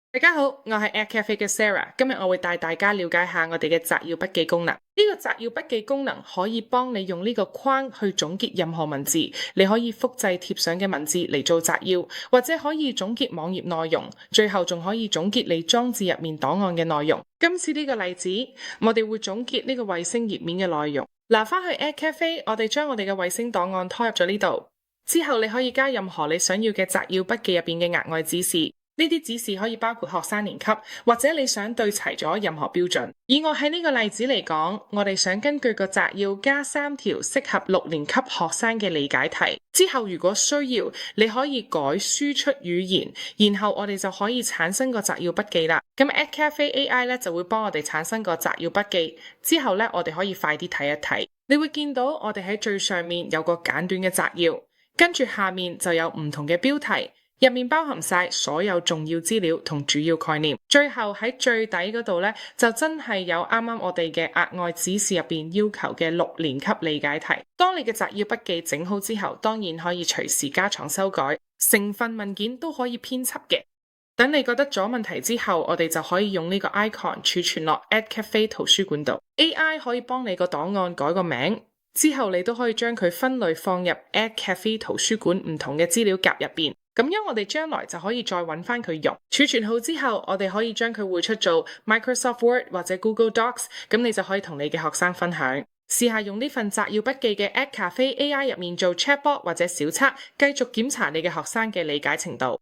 大家好，我係 Ed Cafe 嘅 Sarah，今日我會帶大家了解下我哋嘅摘要筆記功能。呢個摘要筆記功能可以幫你用呢個框去總結任何文字，你可以複製貼上嘅文字嚟做摘要，或者可以總結網頁內容，最後仲可以總結你裝置入面檔案嘅內容。今次呢個例子，我哋會總結呢個衛星頁面嘅內容。嗱，返去 Ed Cafe，我哋將我哋嘅衛星檔案拖入咗呢度，之後你可以加任何你想要嘅摘要筆記入邊嘅額外指示。呢啲指示可以包括學生年級，或者你想對齊咗任何標準。以我喺呢個例子嚟講，我哋想根據個摘要加3條適合6年級學生嘅理解題。之後如果需要，你可以改輸出語言，然後我哋就可以產生個摘要筆記啦。咁 EdCafe AI 咧就會幫我哋產生個摘要筆記。之後咧，我哋可以快啲睇一睇。你會見到我哋喺最上面有個簡短嘅摘要，跟住下面就有唔同嘅標題。入面包含晒所有重要資料同主要概念，最後喺最底嗰度呢，就真係有啱啱我哋嘅額外指示入邊要求嘅6年級理解題。當你嘅摘要筆記整好之後，當然可以隨時加長修改，成份文件都可以編輯嘅。等你覺得咗問題之後，我哋就可以用呢個 icon 儲存落 EdCafe 圖書館度。AI 可以幫你個檔案改個名，之後你都可以將佢分類放入 EdCafe 圖書館唔同嘅資料夾入邊。咁樣我哋將來就可以再揾翻佢用。儲存好之後，我哋可以將佢匯出做 Microsoft Word 或者 Google Docs， 咁你就可以同你嘅學生分享。試下用呢份摘要筆記嘅 EdCafe AI 入面做 chatbot 或者小測，繼續檢查你嘅學生嘅理解程度。